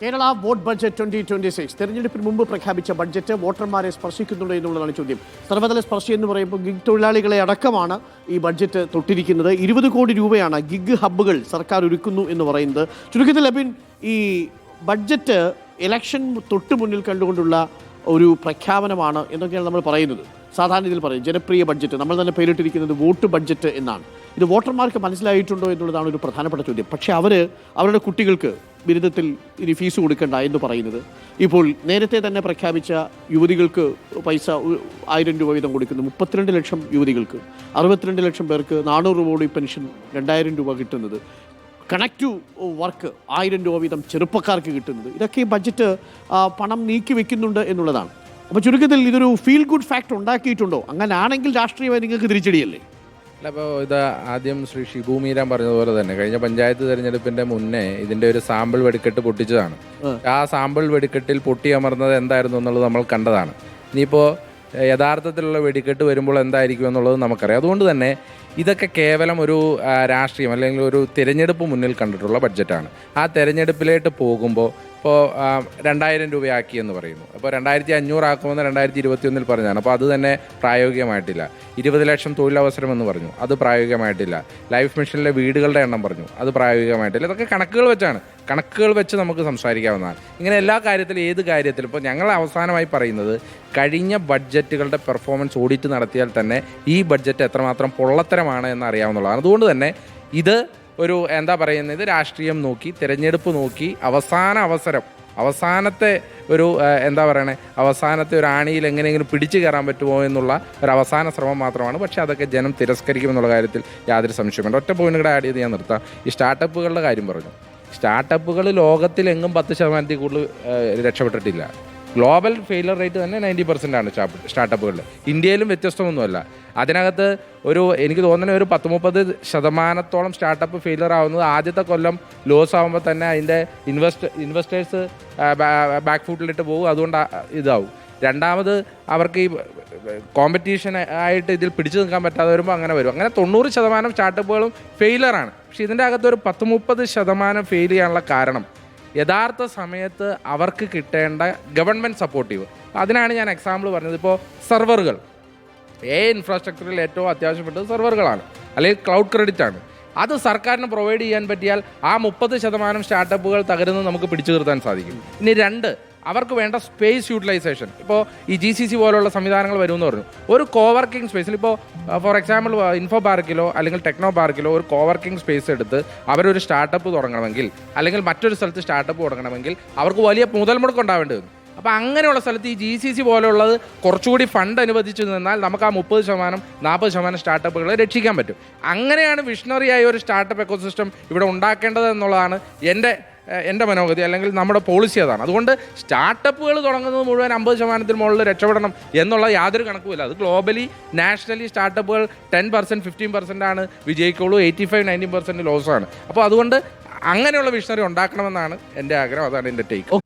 Kerala vote budget 2026 തെരഞ്ഞെടുപ്പിന് മുമ്പ് പ്രഖ്യാപിച്ച ബഡ്ജറ്റ് വോട്ടർമാരെ സ്പർശിക്കുന്നുണ്ടോ എന്നുള്ളതാണ് ചോദ്യം. സർവ്വതല സ്പർശി എന്ന് പറയുമ്പോൾ ഗിഗ് തൊഴിലാളികളെ അടക്കമാണ് ഈ ബഡ്ജറ്റ് തൊട്ടിരിക്കുന്നത്. 20 കോടി രൂപയാണ് ഗിഗ് ഹബ്ബുകൾ സർക്കാർ ഒരുക്കുന്നു എന്ന് പറയുന്നത്. ചുരുക്കത്തിൽ അബിൻ, ഈ ബഡ്ജറ്റ് ഇലക്ഷൻ തൊട്ട് മുന്നിൽ കണ്ടുകൊണ്ടുള്ള ഒരു പ്രഖ്യാപനമാണ് എന്നൊക്കെയാണ് നമ്മൾ പറയുന്നത്. സാധാരണ ഇതിൽ പറയും ജനപ്രിയ ബഡ്ജറ്റ്, നമ്മൾ തന്നെ പേരിട്ടിരിക്കുന്നത് വോട്ട് ബഡ്ജറ്റ് എന്നാണ്. ഇത് വോട്ടർമാർക്ക് മനസ്സിലായിട്ടുണ്ടോ എന്നുള്ളതാണ് ഒരു പ്രധാനപ്പെട്ട ചോദ്യം. പക്ഷേ അവരുടെ കുട്ടികൾക്ക് ബിരുദത്തിൽ ഇനി ഫീസ് കൊടുക്കേണ്ട എന്ന് പറയുന്നത്, ഇപ്പോൾ നേരത്തെ തന്നെ പ്രഖ്യാപിച്ച യുവതികൾക്ക് പൈസ 1000 രൂപ വീതം കൊടുക്കുന്നു. 32 ലക്ഷം യുവതികൾക്ക്, 62 ലക്ഷം പേർക്ക് 400 കോടി പെൻഷൻ 2000 രൂപ കിട്ടുന്നത്, കണക്ട് ടു വർക്ക് 1000 രൂപ വീതം ചെറുപ്പക്കാർക്ക് കിട്ടുന്നത്, ഇതൊക്കെ ഈ ബഡ്ജറ്റ് പണം നീക്കി വെക്കുന്നുണ്ട് എന്നുള്ളതാണ്. അപ്പോൾ ചുരുക്കത്തിൽ ഇതൊരു ഫീൽ ഗുഡ് ഫാക്ട് ഉണ്ടാക്കിയിട്ടുണ്ടോ? അങ്ങനെയാണെങ്കിൽ രാഷ്ട്രീയമായി നിങ്ങൾക്ക് തിരിച്ചടിയല്ലേ? അല്ല, അപ്പോൾ ഇത് ആദ്യം ശ്രീ ഷിബു മീരാൻ പറഞ്ഞതുപോലെ തന്നെ കഴിഞ്ഞ പഞ്ചായത്ത് തെരഞ്ഞെടുപ്പിന്റെ മുന്നേ ഇതിന്റെ ഒരു സാമ്പിൾ വെടിക്കെട്ട് പൊട്ടിച്ചതാണ്. ആ സാമ്പിൾ വെടിക്കെട്ടിൽ പൊട്ടിയമർന്നത് എന്തായിരുന്നു എന്നുള്ളത് നമ്മൾ കണ്ടതാണ്. ഇനിയിപ്പോൾ യഥാർത്ഥത്തിലുള്ള വെടിക്കെട്ട് വരുമ്പോൾ എന്തായിരിക്കും എന്നുള്ളത് നമുക്കറിയാം. അതുകൊണ്ട് തന്നെ ഇതൊക്കെ കേവലം ഒരു രാഷ്ട്രീയം അല്ലെങ്കിൽ ഒരു തിരഞ്ഞെടുപ്പ് മുന്നിൽ കണ്ടിട്ടുള്ള ബഡ്ജറ്റാണ്. ആ തിരഞ്ഞെടുപ്പിലേക്ക് പോകുമ്പോൾ ഇപ്പോൾ 2000 രൂപയാക്കി എന്ന് പറയുന്നു. അപ്പോൾ 2500 ആക്കുമെന്ന് 2021 പറഞ്ഞാണ്. അപ്പോൾ അത് തന്നെ പ്രായോഗികമായിട്ടില്ല. 20 ലക്ഷം തൊഴിലവസരം എന്ന് പറഞ്ഞു, അത് പ്രായോഗികമായിട്ടില്ല. ലൈഫ് മിഷനിലെ വീടുകളുടെ എണ്ണം പറഞ്ഞു, അത് പ്രായോഗികമായിട്ടില്ല. ഇതൊക്കെ കണക്കുകൾ വെച്ച് നമുക്ക് സംസാരിക്കാവുന്നതാണ്. ഇങ്ങനെ എല്ലാ കാര്യത്തിലും ഏത് കാര്യത്തിലും ഇപ്പോൾ ഞങ്ങൾ അവസാനമായി പറയുന്നത് കഴിഞ്ഞ ബഡ്ജറ്റുകളുടെ പെർഫോമൻസ് ഓഡിറ്റ് നടത്തിയാൽ തന്നെ ഈ ബഡ്ജറ്റ് എത്രമാത്രം പൊള്ളത്തരമാണ് എന്ന് അറിയാവുന്നതാണ്. അതുകൊണ്ട് തന്നെ ഇത് ഒരു ഇത് രാഷ്ട്രീയം നോക്കി, തിരഞ്ഞെടുപ്പ് നോക്കി, അവസാനത്തെ ഒരു അവസാനത്തെ ഒരു ആണിയിൽ എങ്ങനെയെങ്കിലും പിടിച്ചു കയറാൻ പറ്റുമോ എന്നുള്ള ഒരു അവസാന ശ്രമം മാത്രമാണ്. പക്ഷേ അതൊക്കെ ജനം തിരസ്കരിക്കുമെന്നുള്ള കാര്യത്തിൽ യാതൊരു സംശയമുണ്ട്. ഒറ്റ പോയിന്റ് കൂടെ ആഡ് ചെയ്ത് ഞാൻ നിർത്താം. ഈ സ്റ്റാർട്ടപ്പുകളുടെ കാര്യം പറഞ്ഞു. സ്റ്റാർട്ടപ്പുകൾ ലോകത്തിലെങ്ങും 10% കൂടുതൽ രക്ഷപ്പെട്ടിട്ടില്ല. ഗ്ലോബൽ ഫെയിലർ റേറ്റ് തന്നെ 90% ആണ് സ്റ്റാർട്ടപ്പുകളിൽ. ഇന്ത്യയിലും വ്യത്യസ്തമൊന്നുമല്ല. അതിനകത്ത് എനിക്ക് തോന്നുന്ന ഒരു 30-30% സ്റ്റാർട്ടപ്പ് ഫെയിലർ ആവുന്നത് ആദ്യത്തെ കൊല്ലം ലോസ് ആകുമ്പോൾ തന്നെ അതിൻ്റെ ഇൻവെസ്റ്റേഴ്സ് ബാക്ക് ഫുട്ടിലിട്ട് പോകും. അതുകൊണ്ട് ഇതാവും. രണ്ടാമത് അവർക്ക് ഈ കോമ്പറ്റീഷൻ ആയിട്ട് ഇതിൽ പിടിച്ചു നിൽക്കാൻ പറ്റാതെ വരുമ്പോൾ അങ്ങനെ വരും. അങ്ങനെ 90% സ്റ്റാർട്ടപ്പുകളും ഫെയിലറാണ്. പക്ഷേ ഇതിൻ്റെ അകത്തൊരു 10-30% ഫെയിൽ ചെയ്യാനുള്ള കാരണം യഥാർത്ഥ സമയത്ത് അവർക്ക് കിട്ടേണ്ട ഗവൺമെൻറ് സപ്പോർട്ടീവ്. അതിനാണ് ഞാൻ എക്സാമ്പിൾ പറഞ്ഞത്. ഇപ്പോൾ സെർവറുകൾ, ഇൻഫ്രാസ്ട്രക്ചറിൽ ഏറ്റവും അത്യാവശ്യപ്പെട്ടത് സെർവറുകളാണ്, അല്ലെങ്കിൽ ക്ലൗഡ് ക്രെഡിറ്റ് ആണ്. അത് സർക്കാരിന് പ്രൊവൈഡ് ചെയ്യാൻ പറ്റിയാൽ ആ 30% സ്റ്റാർട്ടപ്പുകൾ തകരുന്നത് നമുക്ക് പിടിച്ചു നിർത്താൻ സാധിക്കും. ഇനി 2, അവർക്ക് വേണ്ട സ്പേസ് യൂട്ടിലൈസേഷൻ. ഇപ്പോൾ ഈ GCC പോലുള്ള സംവിധാനങ്ങൾ വരുമെന്ന് പറഞ്ഞു. ഒരു കോവർക്കിംഗ് സ്പേസിൽ ഇപ്പോൾ ഫോർ എക്സാമ്പിൾ ഇൻഫോ പാർക്കിലോ അല്ലെങ്കിൽ ടെക്നോ പാർക്കിലോ ഒരു കോവർക്കിംഗ് സ്പേസ് എടുത്ത് അവരൊരു സ്റ്റാർട്ടപ്പ് തുടങ്ങണമെങ്കിൽ, അല്ലെങ്കിൽ മറ്റൊരു സ്ഥലത്ത് സ്റ്റാർട്ടപ്പ് തുടങ്ങണമെങ്കിൽ അവർക്ക് വലിയ മുതൽ മുടക്ക് ഉണ്ടാവേണ്ടി വരും. അപ്പോൾ അങ്ങനെയുള്ള സ്ഥലത്ത് ഈ GCC പോലെയുള്ളത് കുറച്ചുകൂടി ഫണ്ട് അനുവദിച്ചു നിന്നാൽ നമുക്ക് ആ 30-40% സ്റ്റാർട്ടപ്പുകളെ രക്ഷിക്കാൻ പറ്റും. അങ്ങനെയാണ് വിഷണറിയായ ഒരു സ്റ്റാർട്ടപ്പ് എക്കോസിസ്റ്റം ഇവിടെ ഉണ്ടാക്കേണ്ടത് എന്നുള്ളതാണ് എൻ്റെ മനോഗതി, അല്ലെങ്കിൽ നമ്മുടെ പോളിസി അതാണ്. അതുകൊണ്ട് സ്റ്റാർട്ടപ്പുകൾ തുടങ്ങുന്നത് മുഴുവൻ 50% മുകളിൽ രക്ഷപ്പെടണം എന്നുള്ള യാതൊരു കണക്കുമില്ല. അത് ഗ്ലോബലി നാഷണലി സ്റ്റാർട്ടപ്പുകൾ 10%, 15% ആണ് വിജയിക്കുള്ളൂ. 85-90% ലോസാണ്. അപ്പോൾ അതുകൊണ്ട് അങ്ങനെയുള്ള വിഷണറി ഉണ്ടാക്കണമെന്നാണ് എൻ്റെ ആഗ്രഹം. അതാണ് എൻ്റെ ടേക്ക്.